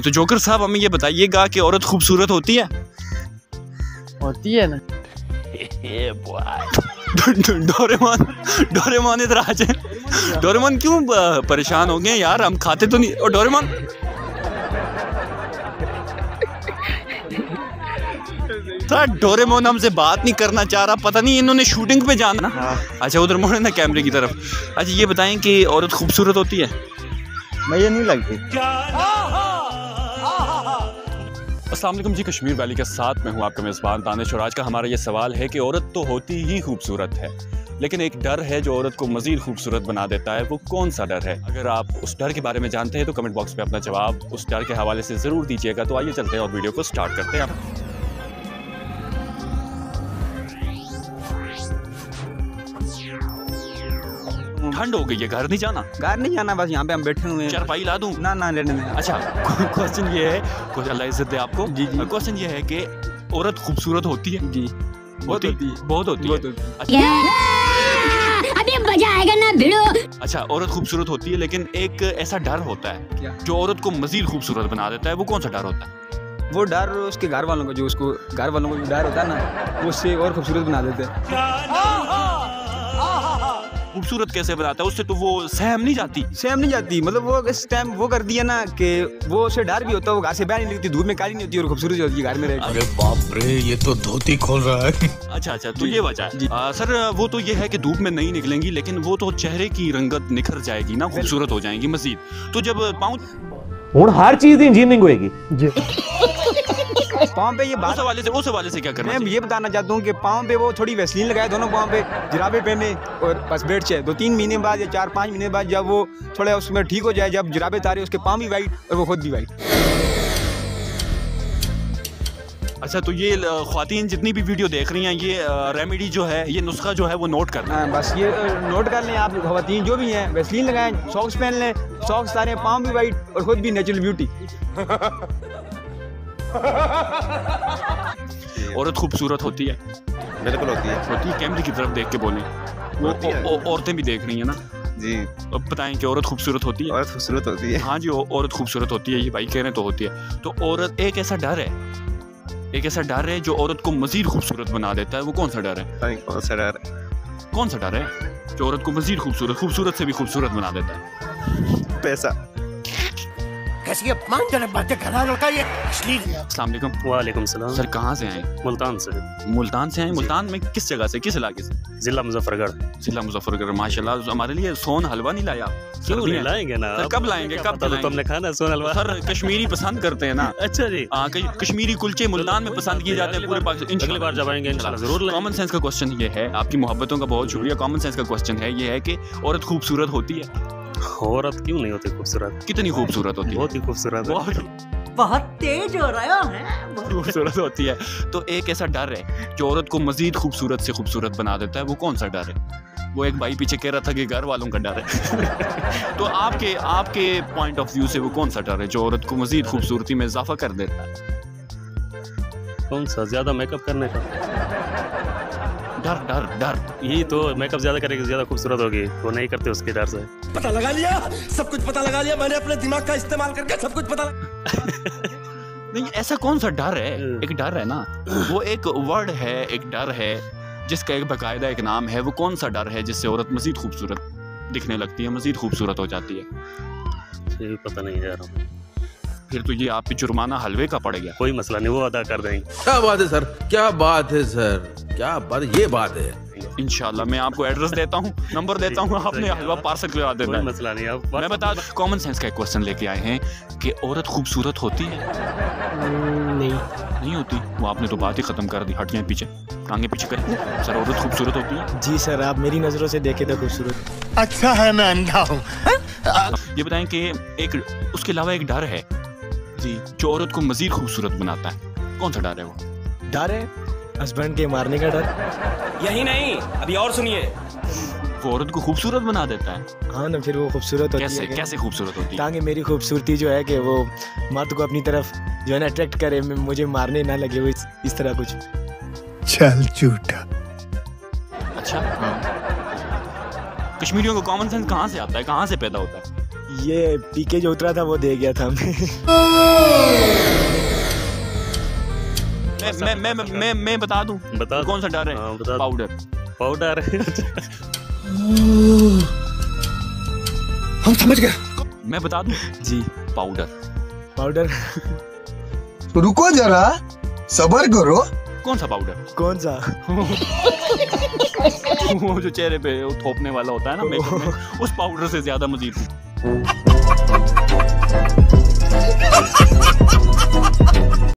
तो जोकर साहब हमें ये बताइएगा कि औरत खूबसूरत होती है? होती है ना। डोरेमोन इधर आ जाए। डोरेमोन क्यों परेशान हो गए यार, हम खाते तो नहीं। और डोरेमोन डोरेमोन हमसे बात नहीं करना चाह रहा, पता नहीं इन्होंने शूटिंग पे जाना ना। अच्छा उधर मोड़े ना कैमरे की तरफ। अच्छा ये बताएं कि औरत खूबसूरत होती है? मुझे नहीं लगती। अस्सलाम वालेकुम जी, कश्मीर वैली के साथ में हूँ आपका मेज़बान दानिश। और आज का हमारा ये सवाल है कि औरत तो होती ही खूबसूरत है, लेकिन एक डर है जो औरत को मज़ीद खूबसूरत बना देता है। वो कौन सा डर है? अगर आप उस डर के बारे में जानते हैं तो कमेंट बॉक्स में अपना जवाब उस डर के हवाले से ज़रूर दीजिएगा। तो आइए चलते हैं और वीडियो को स्टार्ट करते हैं। ठंड हो गई है, घर नहीं जाना? घर नहीं जाना, बस यहाँ पे हम बैठे हुए हैं। चारपाई ला दूं? ना लेने में। अच्छा क्वेश्चन ये है, कुछ अल्लाह इज्जत दे आपको। जी जी। क्वेश्चन ये है कि औरत खूबसूरत होती है? जी बहुत होती है। बहुत होती है। अभी मजा आएगा ना भिड़ो। अच्छा औरत खूबसूरत होती है, लेकिन एक ऐसा डर होता है क्या? जो औरत को मजीद खूबसूरत बना देता है। वो कौन सा डर होता है? वो डर उसके घर वालों को, जो उसको घर वालों को जो डर होता है ना, वो उससे और खूबसूरत बना देते हैं। खूबसूरत कैसे बनाता है? उससे तो वो सहम नहीं जाती। सहम नहीं जाती, मतलब वो इस टाइम वो कर दिया ना कि वो उसे डर भी होता है, वो घर से बाहर नहीं निकलती, धूप में काली नहीं होती और खूबसूरत होती है घर में रह। अरे बाप रे, ये तो धोती खोल रहा है। अच्छा तो ये वजह है। सर वो तो ये है कि धूप में नहीं निकलेंगी, लेकिन वो तो चेहरे की रंगत निखर जाएगी ना, खूबसूरत हो जाएंगी मजीद। तो जब पाँव हर चीज इंजीनियरिंग होएगी पाँव पे ये बात उस हवाले से क्या करना मैं ये बताना चाहता हूँ कि पाँव पे वो थोड़ी वैसलीन लगाए, दोनों पाँव पे जुराबे पहने और बस बैठ जाए। 2-3 महीने बाद या 4-5 महीने बाद जब वो थोड़ा उसमें ठीक हो जाए, जब जुराबे तारे उसके पाँव भी वाइट और वो खुद भी वाइट। अच्छा तो ये ख्वातीन जितनी भी वीडियो देख रही हैं, ये रेमेडी जो है, ये नुस्खा जो है वो नोट करना। हाँ बस ये नोट कर लें आप ख्वातीन जो भी हैं, वैसलीन लगाएं, सॉक्स पहन लें, सॉक्स तारे, पाँव भी वाइट और खुद भी नेचुरल ब्यूटी। औरत खूबसूरत होती है? बिल्कुल होती है। कैमरे की तरफ देख के बोलें। वो औरतें भी देख रही हैं ना जी। अब बताएं कि औरत खूबसूरत होती है? औरत खूबसूरत होती है। हाँ जी औरत खूबसूरत होती है, ये भाई कह रहे हैं तो होती है। तो औरत एक ऐसा डर है जो औरत को मजीद खूबसूरत बना देता है। वो कौन सा डर है? कौन सा डर है जो औरत को मजीद खूबसूरत से भी खूबसूरत बना देता है? पैसा। कैसी अपमानजनक बातें कर रहा है लड़का ये। अस्सलाम वालेकुम। वालेकुम सलाम। सर कहाँ से आए? मुल्तान से। मुल्तान से आए? मुल्तान में किस जगह से, किस इलाके से? जिला मुजफ्फरगढ़। जिला मुजफ्फरगढ़। माशाल्लाह। हमारे लिए सोन हलवा नहीं लाया? क्यों नहीं लाएंगे ना? सर कब लाएंगे? कब तुमने खाना सोन हलवा? सर कश्मीरी पसंद करते हैं ना। अच्छा जी। कश्मीरी कुलचे मुल्तान में पसंद किए जाते हैं पूरे पाकिस्तान। अगली बार जब आएंगे इंशाल्लाह जरूर। कॉमन सेंस का क्वेश्चन ये है, आपकी मोहब्बतों का बहुत शुक्रिया। कॉमन सेंस का क्वेश्चन है ये है कि औरत खूबसूरत होती है? औरत क्यों नहीं होती खूबसूरत? कितनी खूबसूरत होती है? बहुत ही खूबसूरत है। बहुत तेज हो रहा है। खूबसूरत होती है। तो एक ऐसा डर है जो औरत को मजीद खूबसूरत से खूबसूरत बना देता है। वो कौन सा डर है? वो एक भाई पीछे कह रहा था कि घर वालों का डर है। तो आपके पॉइंट ऑफ व्यू से वो कौन सा डर है जो औरत को मजीद खूबसूरती में इजाफा कर देता है? कौन सा? ज्यादा मेकअप करने का डर। यही तो, मेकअप ज्यादा करेगी ज्यादा खूबसूरत होगी, वो नहीं करते उसके डर से। पता लगा लिया, सब कुछ पता लगा लिया मैंने अपने दिमाग का इस्तेमाल करके, सब कुछ पता नहीं ऐसा कौन सा डर है? एक डर है ना, वो एक वर्ड है, एक डर है जिसका एक बाकायदा एक नाम है। वो कौन सा डर है जिससे औरत मजीद खूबसूरत दिखने लगती है, मजीद खूबसूरत हो जाती है? ये पता नहीं यार। फिर तो ये आप पे जुर्माना हलवे का पड़ गया। कोई मसला नहीं, वो अदा कर देंगे। क्या बात है सर, क्या बात है सर, क्या बात, ये बात है। इंशाल्लाह मैं आपको एड्रेस देता हूँ, नंबर देता हूँ, आपने हलवा पार्सल करवा देना है। कोई मसला नहीं। आप मैं बता दूं, कॉमन सेंस का एक क्वेश्चन लेके आए हैं कि औरत खूबसूरत होती है? नहीं होती। वो आपने तो बात ही खत्म कर दी। हट जाए पीछे, टांगे पीछे करें। सर औरत खूबसूरत होती है? जी सर, आप मेरी नजरों से देखे तो खूबसूरत। अच्छा है मैं अंधा हूँ। ये बताएं कि एक उसके अलावा एक डर है जी जो औरत को मजीद खूबसूरत बनाता है। कौन सा डर है वो? डर है हस्बैंड के मारने का डर। यही नहीं, अभी और सुनिए। वो औरत को खूबसूरत बना देता है। हाँ ना, फिर वो खूबसूरत होती है। कैसे खूबसूरत होती है? ताकि मेरी खूबसूरती जो है कि वो मर्द को अपनी तरफ जो है ना अट्रैक्ट करे, मुझे मारने ना लगे, वो इस तरह कुछ। चल झूठा। अच्छा हाँ। कश्मीरियों को कॉमन सेंस कहाँ से आता है, कहाँ से पैदा होता है? ये पीके जो उतरा था वो दे गया था हमें। मैं बता दूं। बता। कौन सा डर है? हाँ, बता। पाउडर। पाउडर। हम समझ गए। मैं बता दूं। जी पाउडर। पाउडर। रुको जरा, सबर करो। कौन सा पाउडर? कौन सा? वो जो चेहरे पे वो थोपने वाला होता है ना मेकअप में, उस पाउडर से ज्यादा मजीद हूँ।